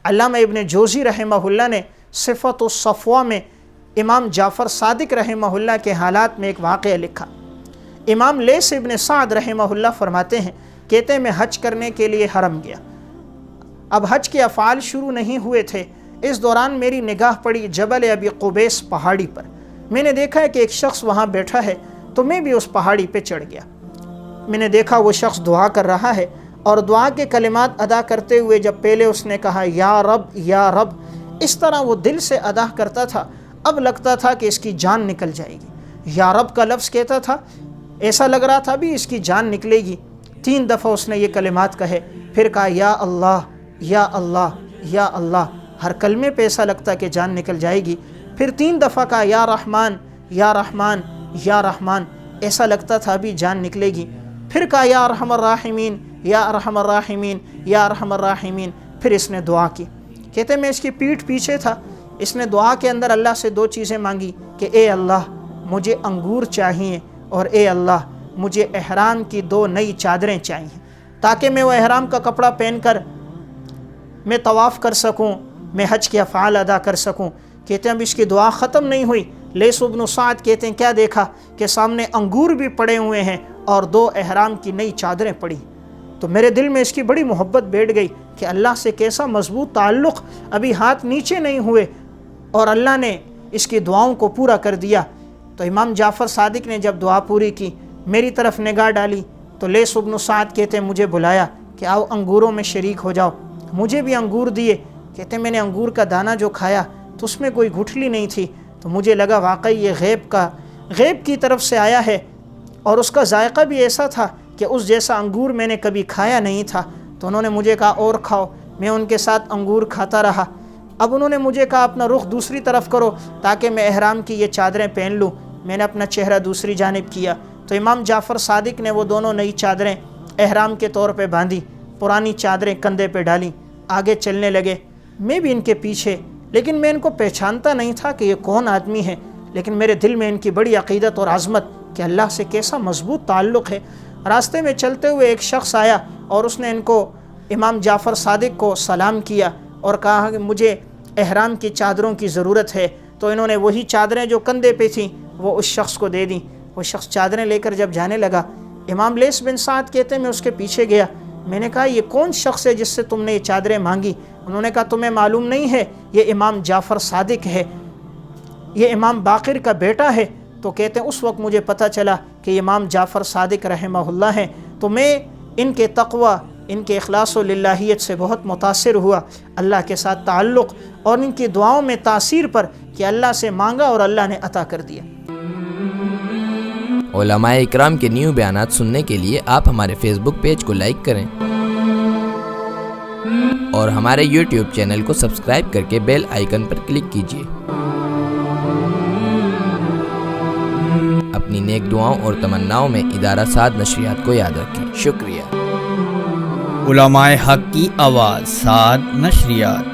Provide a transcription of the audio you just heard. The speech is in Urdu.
علامہ ابن جوزی رحمہ اللہ نے صفت الصفوہ میں امام جعفر صادق رحمہ اللہ کے حالات میں ایک واقعہ لکھا۔ امام لیث ابن سعد رحمہ اللہ فرماتے ہیں، کہتے ہیں میں حج کرنے کے لیے حرم گیا۔ اب حج کے افعال شروع نہیں ہوئے تھے، اس دوران میری نگاہ پڑی جبل ابی قبیس پہاڑی پر۔ میں نے دیکھا کہ ایک شخص وہاں بیٹھا ہے، تو میں بھی اس پہاڑی پہ چڑھ گیا۔ میں نے دیکھا وہ شخص دعا کر رہا ہے، اور دعا کے کلمات ادا کرتے ہوئے جب پہلے اس نے کہا یا رب یا رب، اس طرح وہ دل سے ادا کرتا تھا، اب لگتا تھا کہ اس کی جان نکل جائے گی۔ یا رب کا لفظ کہتا تھا، ایسا لگ رہا تھا بھی اس کی جان نکلے گی۔ 3 دفعہ اس نے یہ کلمات کہے، پھر کہا یا اللہ یا اللہ یا اللہ، ہر کلمے پہ ایسا لگتا کہ جان نکل جائے گی۔ پھر 3 دفعہ کہا یا رحمان یا رحمان یا رحمان، ایسا لگتا تھا ابھی جان نکلے گی۔ پھر کہا یا ارحم الراحمین یا ارحم الراحمین یا ارحم الراحمین، پھر اس نے دعا کی۔ کہتے میں اس کی پیٹھ پیچھے تھا، اس نے دعا کے اندر اللہ سے 2 چیزیں مانگی کہ اے اللہ مجھے انگور چاہیے، اور اے اللہ مجھے احرام کی 2 نئی چادریں چاہیے، تاکہ میں وہ احرام کا کپڑا پہن کر میں طواف کر سکوں، میں حج کے افعال ادا کر سکوں۔ کہتے ہیں اب اس کی دعا ختم نہیں ہوئی، لیث بن سعد کہتے ہیں کیا دیکھا کہ سامنے انگور بھی پڑے ہوئے ہیں اور 2 احرام کی نئی چادریں پڑی۔ تو میرے دل میں اس کی بڑی محبت بیٹھ گئی کہ اللہ سے کیسا مضبوط تعلق، ابھی ہاتھ نیچے نہیں ہوئے اور اللہ نے اس کی دعاؤں کو پورا کر دیا۔ تو امام جعفر صادق نے جب دعا پوری کی، میری طرف نگاہ ڈالی تو لیث بن سعد کہتے ہیں مجھے بلایا کہ آؤ انگوروں میں شریک ہو جاؤ۔ مجھے بھی انگور دیے۔ کہتے ہیں میں نے انگور کا دانہ جو کھایا تو اس میں کوئی گٹھلی نہیں تھی، تو مجھے لگا واقعی یہ غیب کی طرف سے آیا ہے، اور اس کا ذائقہ بھی ایسا تھا کہ اس جیسا انگور میں نے کبھی کھایا نہیں تھا۔ تو انہوں نے مجھے کہا اور کھاؤ، میں ان کے ساتھ انگور کھاتا رہا۔ اب انہوں نے مجھے کہا اپنا رخ دوسری طرف کرو تاکہ میں احرام کی یہ چادریں پہن لوں۔ میں نے اپنا چہرہ دوسری جانب کیا تو امام جعفر صادق نے وہ دونوں نئی چادریں احرام کے طور پہ باندھی، پرانی چادریں کندھے پہ ڈالیں، آگے چلنے لگے، میں بھی ان کے پیچھے۔ لیکن میں ان کو پہچانتا نہیں تھا کہ یہ کون آدمی ہے، لیکن میرے دل میں ان کی بڑی عقیدت اور عظمت کہ اللہ سے کیسا مضبوط تعلق ہے۔ راستے میں چلتے ہوئے ایک شخص آیا اور اس نے ان کو امام جعفر صادق کو سلام کیا اور کہا کہ مجھے احرام کی چادروں کی ضرورت ہے۔ تو انہوں نے وہی چادریں جو کندھے پہ تھیں وہ اس شخص کو دے دیں۔ وہ شخص چادریں لے کر جب جانے لگا، امام لیث بن سعد کہتے ہیں میں اس کے پیچھے گیا۔ میں نے کہا یہ کون شخص ہے جس سے تم نے یہ چادریں مانگی؟ انہوں نے کہا تمہیں معلوم نہیں ہے، یہ امام جعفر صادق ہے، یہ امام باقر کا بیٹا ہے۔ تو کہتے ہیں اس وقت مجھے پتہ چلا کہ امام جعفر صادق رحمہ اللہ ہیں۔ تو میں ان کے تقوی، ان کے اخلاص و للہیت سے بہت متاثر ہوا، اللہ کے ساتھ تعلق اور ان کی دعاؤں میں تاثیر پر کہ اللہ سے مانگا اور اللہ نے عطا کر دیا۔ علماء اکرام کے نیو بیانات سننے کے لیے آپ ہمارے فیس بک پیج کو لائک کریں اور ہمارے یوٹیوب چینل کو سبسکرائب کر کے بیل آئیکن پر کلک کیجیے۔ اپنی نیک دعاؤں اور تمناؤں میں ادارہ سعد نشریات کو یاد رکھیں۔ شکریہ۔ علماء حق کی آواز، سعد نشریات۔